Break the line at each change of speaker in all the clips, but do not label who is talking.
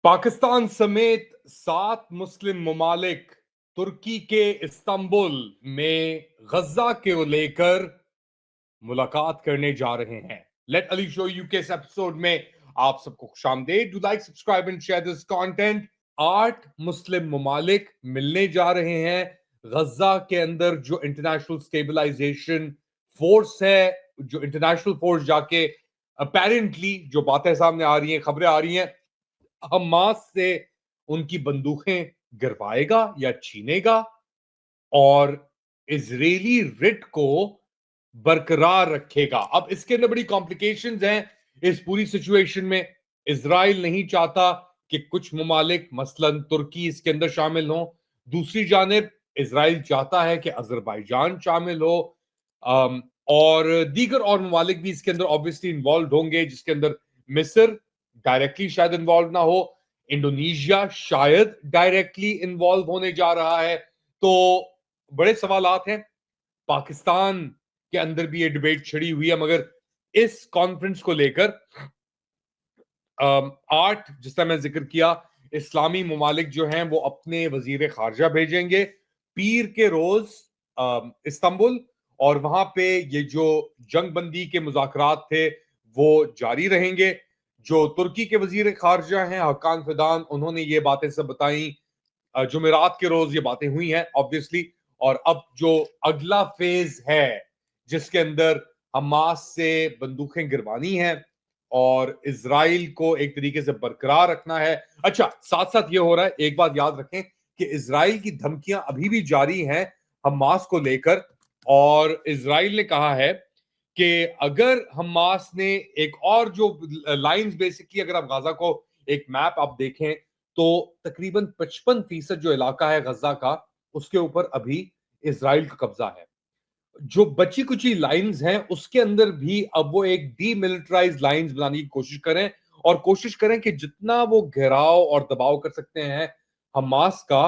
पाकिस्तान समेत 7 मुस्लिम ममालिक तुर्की के इस्तांबुल में गजा को लेकर मुलाकात करने जा रहे हैं। लेट अली शो यू के इस एपिसोड में आप सबको खुशामदीद। Do like, subscribe and share this content. 8 मुस्लिम ममालिक मिलने जा रहे हैं गजा के अंदर। जो इंटरनेशनल स्टेबलाइजेशन फोर्स है, जो इंटरनेशनल फोर्स जाके अपेरेंटली जो बातें सामने आ रही हैं, खबरें आ रही हैं, हमास से उनकी बंदूकें गिरवाएगा या छीनेगा और इजरायली रिट को बरकरार रखेगा। अब इसके अंदर बड़ी कॉम्प्लिकेशंस हैं इस पूरी सिचुएशन में। इजराइल नहीं चाहता कि कुछ ममालिक मसलन तुर्की इसके अंदर शामिल हो। दूसरी जानिब इजराइल चाहता है कि अजरबैजान शामिल हो, और दीगर और ममालिक भी इसके अंदर ऑब्वियसली इन्वॉल्व होंगे, जिसके अंदर मिस्र डायरेक्टली शायद इन्वॉल्व ना हो, इंडोनेशिया शायद डायरेक्टली इन्वॉल्व होने जा रहा है। तो बड़े सवालात हैं। पाकिस्तान के अंदर भी ये डिबेट छिड़ी हुई है, मगर इस कॉन्फ्रेंस को लेकर 8 जिस तरह मैं जिक्र किया, इस्लामी ममालिक जो हैं वो अपने वजीर खारजा भेजेंगे पीर के रोज इस्तांबुल, और वहां पे ये जो जंग बंदी के मुज़ाकरात थे वो जारी रहेंगे। जो तुर्की के वजीर खारजा हैं हकान फिदान, उन्होंने ये बातें सब बताई जुमेरात के रोज ये बातें हुई हैं ऑब्वियसली। और अब जो अगला फेज है जिसके अंदर हमास से बंदूकें गिरवानी हैं और इजराइल को एक तरीके से बरकरार रखना है। अच्छा, साथ साथ ये हो रहा है, एक बात याद रखें कि इजराइल की धमकियां अभी भी जारी हैं हमास को लेकर। और इजराइल ने कहा है कि अगर हमास ने एक और जो लाइंस, बेसिकली अगर आप गाजा को एक मैप आप देखें तो तकरीबन 55% जो इलाका है गजा का, उसके ऊपर अभी इजराइल का कब्जा है। जो बची कुची लाइंस हैं उसके अंदर भी अब वो एक डीमिलिटराइज लाइंस बनाने की कोशिश करें, और कोशिश करें कि जितना वो घेराव और दबाव कर सकते हैं हमास का।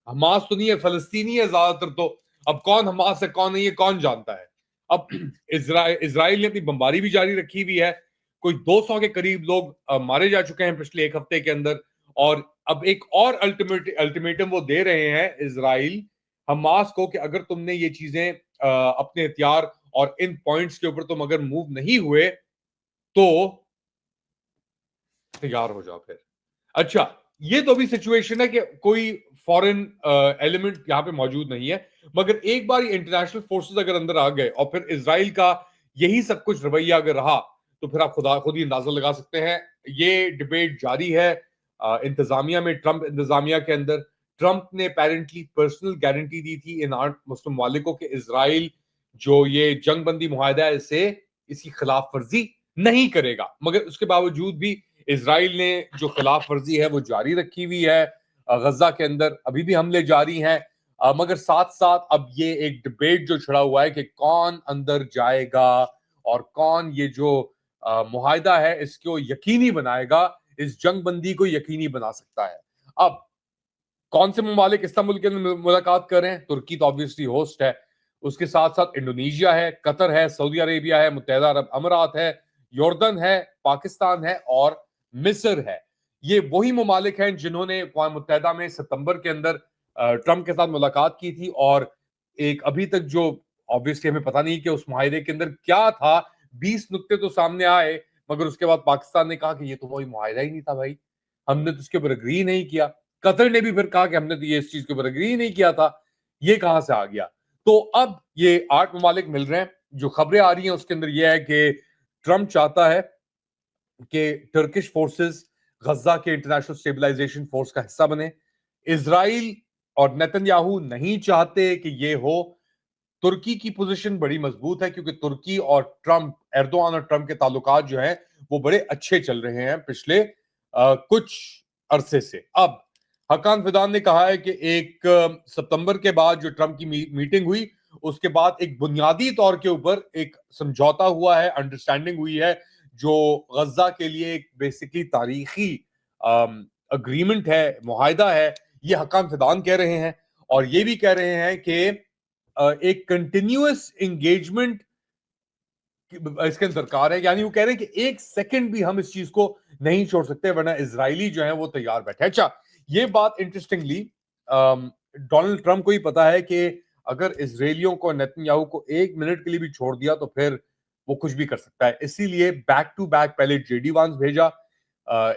हमास तो नहीं है, फलस्तीनी है ज्यादातर। तो अब कौन हमास है कौन नहीं है कौन जानता है। अब इजराइल ने अपनी बमबारी भी जारी रखी हुई है। कोई 200 के करीब लोग मारे जा चुके हैं पिछले एक हफ्ते के अंदर। और अब एक और अल्टीमेटम वो दे रहे हैं इजराइल हमास को कि अगर तुमने ये चीजें अपने हथियार और इन पॉइंट्स के ऊपर तुम अगर मूव नहीं हुए तो तैयार हो जाओ फिर। अच्छा, ये तो अभी सिचुएशन है कि कोई फॉरेन एलिमेंट यहां पे मौजूद नहीं है, मगर एक बार इंटरनेशनल फोर्सेस अगर अंदर आ गए और फिर इजराइल का यही सब कुछ रवैया अगर रहा तो फिर आप खुद ही अंदाजा लगा सकते हैं। ये डिबेट जारी है इंतजामिया में, ट्रंप इंतजामिया के अंदर। ट्रंप ने अपेरेंटली पर्सनल गारंटी दी थी इन 8 मुस्लिम मालिकों के इजराइल जो ये जंग बंदी मुआहदा है इसे इसकी खिलाफ वर्जी नहीं करेगा, मगर उसके बावजूद भी इजराइल ने जो खिलाफ वर्जी है वो जारी रखी हुई है। गजा के अंदर अभी भी हमले जारी हैं। मगर साथ साथ अब ये एक डिबेट जो छिड़ा हुआ है कि कौन अंदर जाएगा और कौन ये जो मुआहदा है इसको यकीनी बनाएगा, इस जंग बंदी को यकीनी बना सकता है। अब कौन से ममालिक इस्तांबुल के अंदर मुलाकात कर रहे हैं? तुर्की तो ऑब्वियसली होस्ट है, उसके साथ साथ इंडोनेशिया है, कतर है, सऊदी अरेबिया है, मुत्तहिदा अरब अमीरात है, यॉर्दन है, पाकिस्तान है और मिस्र है। ये वही ममालिक हैं जिन्होंने अक़वाम मुत्तहिदा में सितंबर के अंदर ट्रंप के साथ मुलाकात की थी। और एक अभी तक जो ऑब्वियसली हमें पता नहीं कि उस मुआहदे के अंदर क्या था। 20 नुक्ते तो सामने आए, मगर उसके बाद पाकिस्तान ने कहा कि ये तो वही मुआहदा ही नहीं था भाई, हमने तो उसके ऊपर अग्री नहीं किया। कतर ने भी फिर कहा कि हमने तो ये इस चीज के ऊपर अग्री नहीं किया था। ये कहां से आ गया? तो अब ये 8 ममालिक मिल रहे हैं। जो खबरें आ रही हैं उसके अंदर यह है कि ट्रंप चाहता है कि टर्किश फोर्सेस गजा के इंटरनेशनल स्टेबलाइजेशन फोर्स का हिस्सा बने। इसराइल और नेतन्याहू नहीं चाहते कि ये हो। तुर्की की पोजीशन बड़ी मजबूत है क्योंकि तुर्की और ट्रंप, एर्दोआन और ट्रंप के ताल्लुकात जो हैं वो बड़े अच्छे चल रहे हैं पिछले कुछ अरसे से। अब हकान फिदान ने कहा है कि 1 सितंबर के बाद जो ट्रंप की मीटिंग हुई उसके बाद एक बुनियादी तौर के ऊपर एक समझौता हुआ है, अंडरस्टैंडिंग हुई है, जो गजा के लिए एक बेसिकली तारीखी अग्रीमेंट है, मुआहिदा है। ये हकान फिदान कह रहे हैं और ये भी कह रहे हैं कि एक कंटिन्यूअस एंगेजमेंट इसके अंदर दरकार है, यानी वो कह रहे हैं कि 1 सेकंड भी हम इस चीज को नहीं छोड़ सकते, वरना इजरायली जो है वो तैयार बैठे। अच्छा, ये बात इंटरेस्टिंगली डोनाल्ड ट्रंप को ही पता है कि अगर इजरायलियों को, नेतन्याहू को 1 मिनट के लिए भी छोड़ दिया तो फिर वो कुछ भी कर सकता है। इसीलिए बैक टू बैक पहले जेडी वांस भेजा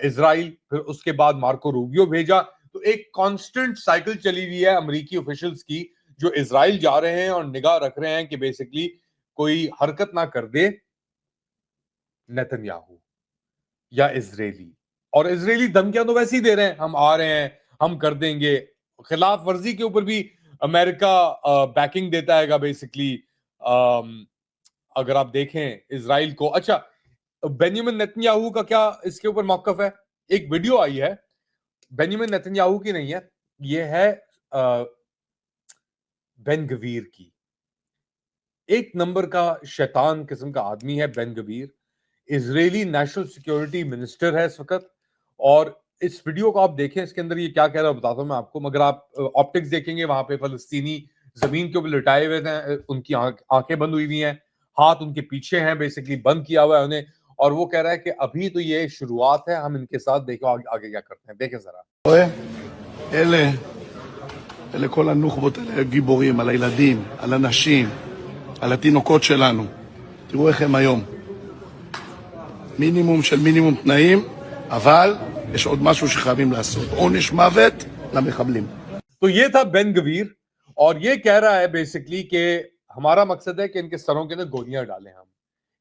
इजराइल, फिर उसके बाद मार्को रूबियो भेजा। तो एक कांस्टेंट साइकिल चली हुई है अमेरिकी ऑफिशियल्स की, जो इजराइल जा रहे हैं और निगाह रख रहे हैं कि बेसिकली कोई हरकत ना कर दे नेतन्याहू या इजरायली। और इजरायली धमकियां तो वैसे ही दे रहे हैं, हम आ रहे हैं, हम कर देंगे। खिलाफ वर्जी के ऊपर भी अमेरिका बैकिंग देता है बेसिकली। अगर आप देखें इजराइल को। अच्छा, बेंजामिन नेतन्याहू का क्या इसके ऊपर मौकफ है? एक वीडियो आई है, बेंजामिन नेतन्याहू की नहीं है, ये है बेन गवीर की। एक नंबर का शैतान किस्म का आदमी है Ben Gvir, Israeli national security minister है इस वक्त। और इस वीडियो को आप देखें, इसके अंदर ये क्या कह रहा है बताता हूं मैं आपको। मगर आप ऑप्टिक्स देखेंगे, वहां पे फलस्तीनी जमीन के ऊपर लिटाए हुए हैं, उनकी आंखें बंद हुई हुई हैं, हाथ उनके पीछे हैं, बेसिकली बंद किया हुआ है उन्हें। और वो कह रहा है कि अभी तो ये शुरुआत है, हम इनके साथ देखो आगे क्या करते हैं। देखें जरा।
אלה, אלה כל הנוח'בות האלה גיבורים, על הילדים, על הנשים, על התינוקות שלנו. תראו איך הם היום. מינימום של מינימום תנאים, אבל יש עוד משהו שחייבים לעשות. עונש מוות למחבלים.
तो ये था बेन गवीर, और ये कह रहा है बेसिकली कि हमारा मकसद है कि इनके सरों के अंदर गोलियां डालें, हम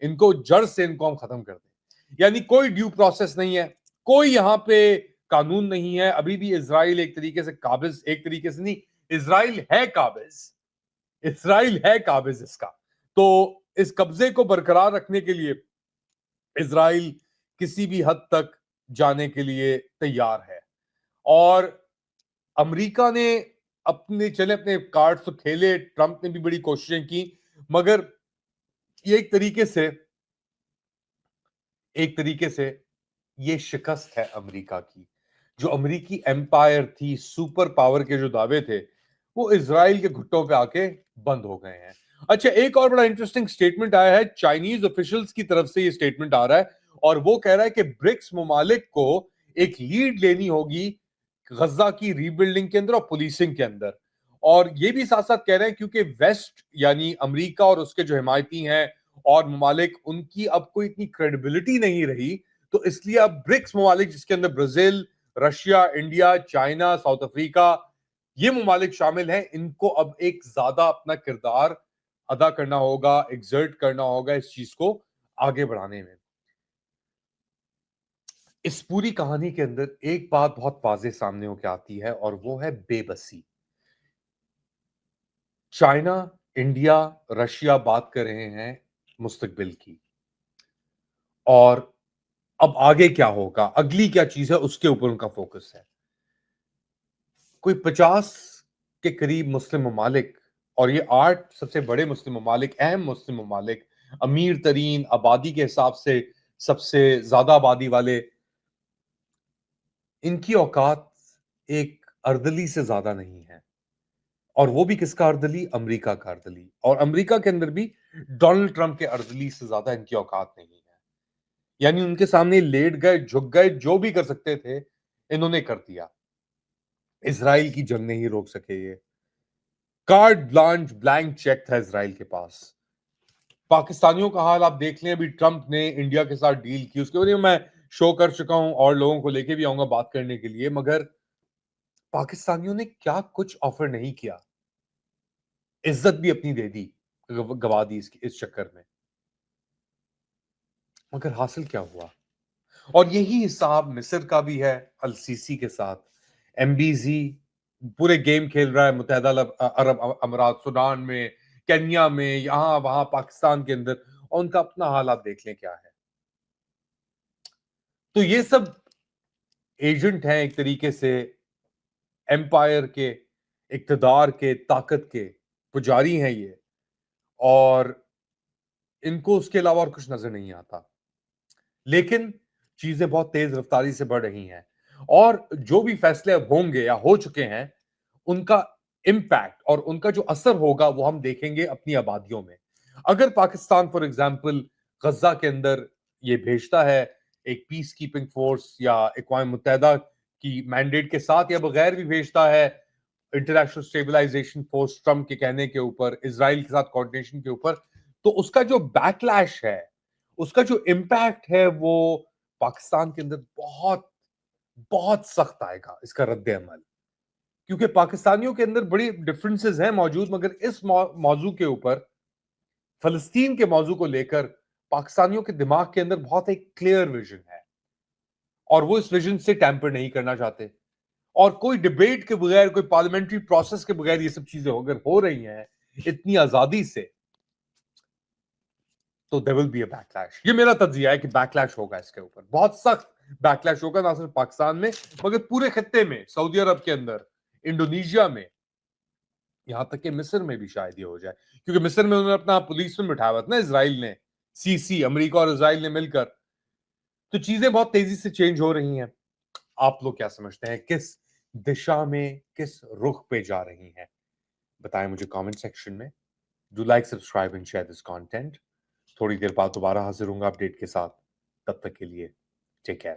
इनको जड़ से इनको हम खत्म कर दें। यानी कोई ड्यू प्रोसेस नहीं है, कोई यहां पे कानून नहीं है। अभी भी इजराइल एक तरीके से काबिज, एक तरीके से नहीं, इजराइल है काबिज, इजराइल है काबिज इसका। तो इस कब्जे को बरकरार रखने के लिए इजराइल किसी भी हद तक जाने के लिए तैयार है। और अमेरिका ने अपने कार्ड्स तो खेले, ट्रंप ने भी बड़ी कोशिशें की, मगर ये एक तरीके से ये शिकस्त है अमेरिका की। जो अमेरिकी एम्पायर थी, सुपर पावर के जो दावे थे, वो इजराइल के घुट्टों पे आके बंद हो गए हैं। अच्छा, एक और बड़ा इंटरेस्टिंग स्टेटमेंट आया है, चाइनीज ऑफिशियल्स की तरफ से ये स्टेटमेंट आ रहा है, और वो कह रहा है कि ब्रिक्स ममालिक को एक लीड लेनी होगी गजा की रीबिल्डिंग के अंदर और पुलिसिंग के अंदर। और ये भी साथ साथ कह रहे हैं क्योंकि वेस्ट यानी अमेरिका और उसके जो हिमायती हैं और ममालिक, उनकी अब कोई इतनी क्रेडिबिलिटी नहीं रही, तो इसलिए अब ब्रिक्स ममालिक, जिसके अंदर Brazil, Russia, India, China, south Africa, ये ममालिक शामिल हैं, इनको अब एक ज्यादा अपना किरदार अदा करना होगा, एग्जर्ट करना होगा इस चीज को आगे बढ़ाने में। इस पूरी कहानी के अंदर एक बात बहुत वाज़ेह सामने होकर आती है, और वो है बेबसी। चाइना, इंडिया, रशिया बात कर रहे हैं मुस्तकबिल की, और अब आगे क्या होगा, अगली क्या चीज है, उसके ऊपर उनका फोकस है। कोई 50 के करीब मुस्लिम ममालिक, और ये 8 सबसे बड़े मुस्लिम ममालिक, अहम मुस्लिम ममालिक, अमीर तरीन, आबादी के हिसाब से सबसे ज्यादा आबादी वाले, इनकी औकात एक अर्दली से ज्यादा नहीं है। और वो भी किसका अर्दली? अमेरिका का अर्दली। और अमेरिका के अंदर भी डोनाल्ड ट्रंप के अर्दली से ज्यादा इनकी औकात नहीं है। यानी उनके सामने लेट गए, झुक गए, जो भी कर सकते थे इन्होंने कर दिया। इजराइल की जंग नहीं रोक सके ये। कार्ड ब्लांच, ब्लैंक चेक था इजराइल के पास। पाकिस्तानियों का हाल आप देख लें, अभी ट्रंप ने इंडिया के साथ डील की, उसके बारे में मैं शो कर चुका हूं और लोगों को लेके भी आऊंगा बात करने के लिए। मगर पाकिस्तानियों ने क्या कुछ ऑफर नहीं किया, इज्जत भी अपनी दे दी, गवा दी इस चक्कर में। मगर हासिल क्या हुआ? और यही हिसाब मिस्र का भी है अल सीसी के साथ। एमबीजी पूरे गेम खेल रहा है मुत्तहिदा अरब अमीरात, सूडान में, केन्या में, यहां वहां, पाकिस्तान के अंदर, और उनका अपना हाल आप देख लें क्या है। तो ये सब एजेंट हैं एक तरीके से एम्पायर के, इक्तदार के, ताकत के पुजारी हैं ये, और इनको उसके अलावा और कुछ नजर नहीं आता। लेकिन चीजें बहुत तेज रफ्तारी से बढ़ रही हैं, और जो भी फैसले अब होंगे या हो चुके हैं, उनका इम्पैक्ट और उनका जो असर होगा वो हम देखेंगे अपनी आबादियों में। अगर पाकिस्तान फॉर एग्जाम्पल गजा के अंदर ये भेजता है एक पीस कीपिंग फोर्स या अक़वाम मुत्तहिदा की मैंडेट के साथ या बगैर भी भेजता है इंटरनेशनल स्टेबलाइजेशन फोर्स ट्रम्प के कहने के ऊपर, इजराइल के साथ कोऑर्डिनेशन के ऊपर, तो उसका जो बैकलैश है, उसका जो इम्पैक्ट है, वो पाकिस्तान के अंदर बहुत बहुत सख्त आएगा इसका रद्द अमल। क्योंकि पाकिस्तानियों के अंदर बड़ी डिफरेंसेस हैं मौजूद, मगर इस मौजू के ऊपर, फलस्तीन के मौजू को लेकर पाकिस्तानियों के दिमाग के अंदर बहुत एक क्लियर विजन है और वो इस विजन से टैंपर नहीं करना चाहते। और कोई डिबेट के बगैर, कोई पार्लियामेंट्री प्रोसेस के बगैर ये सब चीजें अगर हो रही हैं इतनी आजादी से, तो there will be a backlash. ये मेरा तज्जिया है कि बैकलैश होगा इसके ऊपर, बहुत सख्त बैकलैश होगा, ना सिर्फ पाकिस्तान में मगर पूरे खत्ते में, सऊदी अरब के अंदर, इंडोनेशिया में, यहां तक कि मिस्र में भी शायद ये हो जाए, क्योंकि मिस्र में उन्होंने अपना पुलिसमैन बिठाया हुआ था ना इजराइल ने, सीसी, अमेरिका और इजराइल ने मिलकर। तो चीजें बहुत तेजी से चेंज हो रही हैं। आप लोग क्या समझते हैं, किस दिशा में, किस रुख पे जा रही हैं? बताएं मुझे कमेंट सेक्शन में। Do like, subscribe and share this content. थोड़ी देर बाद दोबारा हाजिर होऊंगा अपडेट के साथ। तब तक के लिए टेक केयर।